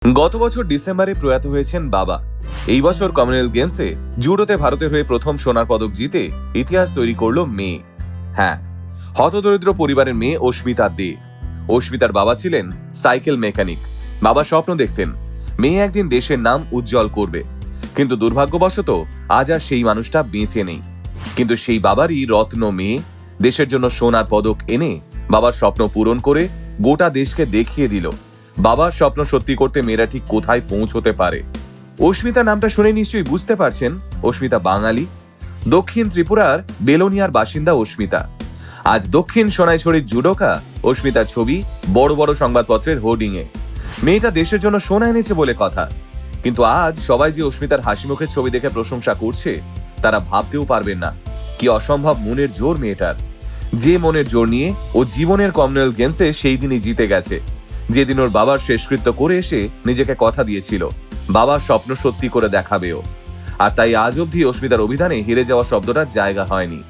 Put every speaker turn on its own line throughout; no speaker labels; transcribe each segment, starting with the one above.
গত বছর ডিসেম্বরে প্রয়াত হয়েছেন বাবা। এই বছর কমনওয়েলথ গেমসে জুডোতে ভারতের হয়ে প্রথম সোনার পদক জিতে ইতিহাস তৈরি করলো মেয়ে। হ্যাঁ, হতদরিদ্র পরিবারের মেয়ে অস্মিতা দে। অস্মিতার বাবা ছিলেন সাইকেল মেকানিক। বাবা স্বপ্ন দেখতেন মেয়ে একদিন দেশের নাম উজ্জ্বল করবে, কিন্তু দুর্ভাগ্যবশত আজ আর সেই মানুষটা বেঁচে নেই। কিন্তু সেই বাবারই রত্ন মেয়ে দেশের জন্য সোনার পদক এনে বাবার স্বপ্ন পূরণ করে গোটা দেশকে দেখিয়ে দিল বাবার স্বপ্ন সত্যি করতে মেয়েরা ঠিক কোথায় পৌঁছতে পারে। অস্মিতা নামটা শুনে নিশ্চয়ই বুঝতে পারছেন, অস্মিতা বাঙালি, দক্ষিণ ত্রিপুরার বেলোনিয়ার বাসিন্দা অস্মিতা। আজ দক্ষিণ সোনাইছড়ির জুডোকা অস্মিতার ছবি বড় বড় সংবাদপত্রের হোর্ডিংয়ে। মেয়েটা দেশের জন্য সোনা এনেছে বলে কথা, কিন্তু আজ সবাই যে অস্মিতার হাসি মুখের ছবি দেখে প্রশংসা করছে তারা ভাবতেও পারবেন না কি অসম্ভব মনের জোর মেয়েটার। যে মনের জোর নিয়ে ও জীবনের কমনওয়েলথ গেমসে সেই দিনই জিতে গেছে, যেদিন ওর বাবার শেষকৃত্য করে এসে নিজেকে কথা দিয়েছিল বাবার স্বপ্ন সত্যি করে দেখাবেও। আর তাই আজ অবধি অস্মিতার অভিধানে হেরে যাওয়া শব্দটার জায়গা হয়নি।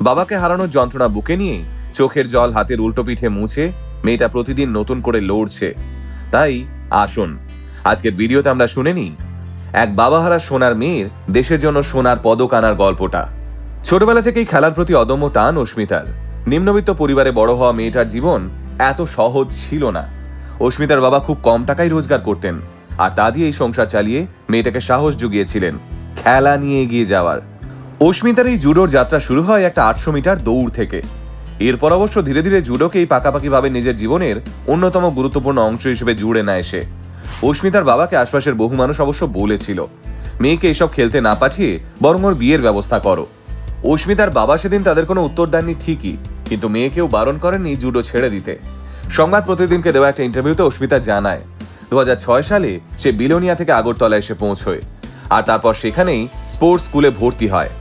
বাবাকে হারানোর যন্ত্রণা বুকে নিয়ে চোখের জল হাতের উল্টো পিঠে মুছে মেয়েটা প্রতিদিন নতুন করে লড়ছে। তাই আসুন আজকের ভিডিওতে আমরা শুনে নিই এক বাবাহারা সোনার মেয়ের দেশের জন্য সোনার পদক আনার গল্পটা। ছোটবেলা থেকেই খেলার প্রতি অদম্য টান অস্মিতার। নিম্নবিত্ত পরিবারে বড় হওয়া মেয়েটার জীবন এত সহজ ছিল না। অস্মিতার বাবা খুব কম টাকায় রোজগার করতেন, আর তা দিয়ে এই সংসার চালিয়ে মেয়েটাকে সাহস জুগিয়েছিলেন খেলা নিয়ে এগিয়ে যাওয়ার। অস্মিতার এই জুডোর যাত্রা শুরু হয় একটা 800 মিটার দৌড় থেকে। এরপর অবশ্য ধীরে ধীরে জুডোকেই পাকাপাকিভাবে নিজের জীবনের অন্যতম গুরুত্বপূর্ণ অংশ হিসেবে জুড়ে নেয় সে। অস্মিতার বাবাকে আশপাশের বহু মানুষ অবশ্য বলেছিল মেয়েকে এসব খেলতে না পাঠিয়ে বরং ওর বিয়ের ব্যবস্থা করো। অস্মিতার বাবা সেদিন তাদের কোনো উত্তর দেননি ঠিকই, কিন্তু মেয়েকেও বারণ করেননি জুডো ছেড়ে দিতে। সংবাদ প্রতিদিনকে দেওয়া একটা ইন্টারভিউতে অস্মিতা জানায় 2006 সালে সে বিলোনিয়া থেকে আগরতলা এসে পৌঁছয়, আর তারপর সেখানেই স্পোর্টস স্কুলে ভর্তি হয়।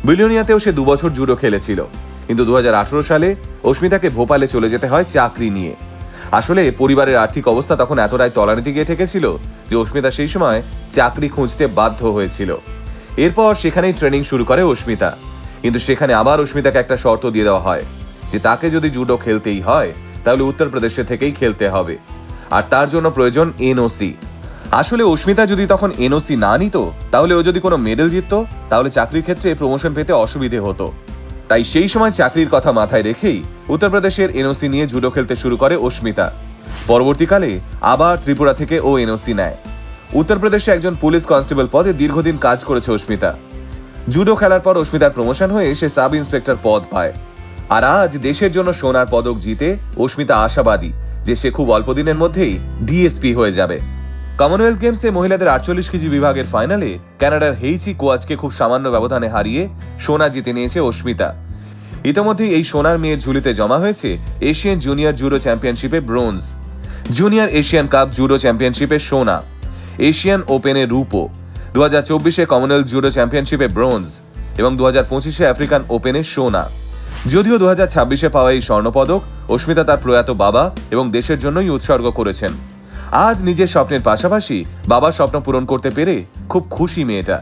বিলোনিয়াতেও সে 2 বছর জুডো খেলেছিল, কিন্তু 2018 সালে অস্মিতাকে ভোপালে চলে যেতে হয় চাকরি নিয়ে। আসলে পরিবারের আর্থিক অবস্থা তখন এতটাই তলানিতে গিয়ে ঠেকেছিল যে অস্মিতা সেই সময় চাকরি খুঁজতে বাধ্য হয়েছিল। এরপর সেখানেই ট্রেনিং শুরু করে অস্মিতা, কিন্তু সেখানে আবার অস্মিতাকে একটা শর্ত দিয়ে দেওয়া হয় যে তাকে যদি জুডো খেলতেই হয় তাহলে উত্তরপ্রদেশে থেকেই খেলতে হবে, আর তার জন্য প্রয়োজন এনওসি। আসলে অস্মিতা যদি তখন এনওসি না নিত তাহলে ও যদি কোনো মেডেল জিততো তাহলে চাকরির ক্ষেত্রে প্রমোশন পেতে অসুবিধে হতো। তাই সেই সময় চাকরির কথা মাথায় রেখেই উত্তরপ্রদেশের এনওসি নিয়ে জুডো খেলতে শুরু করে অস্মিতা। পরবর্তীকালে আবার ত্রিপুরা থেকে ও এনওসি নেয়। উত্তরপ্রদেশে একজন পুলিশ কনস্টেবল পদে দীর্ঘদিন কাজ করেছে অস্মিতা। জুডো খেলার পর অস্মিতার প্রমোশন হয়ে সে সাব ইন্সপেক্টর পদ পায়। আর আজ দেশের জন্য সোনার পদক জিতে অস্মিতা আশাবাদী যে সে খুব অল্প দিনের মধ্যেই ডিএসপি হয়ে যাবে। কমনওয়েলথ গেমসে মহিলাদের 48 কেজি বিভাগের ফাইনালে কানাডার হেইচি কোয়াচকে খুব সামান্য ব্যবধানে হারিয়ে সোনা জিতে নিয়েছে অস্মিতা। ইতিমধ্যেই এই সোনার মেয়ের ঝুলিতে জমা হয়েছে এশিয়ান জুনিয়র জুডো চ্যাম্পিয়নশিপে bronze, junior Asian cup judo চ্যাম্পিয়নশিপে সোনা, এশিয়ান ওপেনে রূপো, 2024-এ কমনওয়েলথ জুডো চ্যাম্পিয়নশিপে ব্রোঞ্জ এবং 2025-এ আফ্রিকান ওপেনে সোনা। যদিও 2026-এ পাওয়া এই স্বর্ণপদক অস্মিতা তার প্রয়াত বাবা এবং দেশের জন্যই উৎসর্গ করেছেন। আজ নিজের স্বপ্নের পাশাপাশি বাবার স্বপ্ন পূরণ করতে পেরে খুব খুশি মেয়েটা।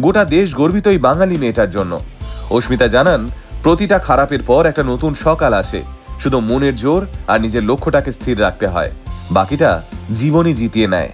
গোটা দেশ গর্বিত এই বাঙালি মেয়েটার জন্য। অস্মিতা জানান প্রতিটা খারাপের পর একটা নতুন সকাল আসে, শুধু মনের জোর আর নিজের লক্ষ্যটাকে স্থির রাখতে হয়, বাকিটা জীবনই জিতিয়ে নেয়।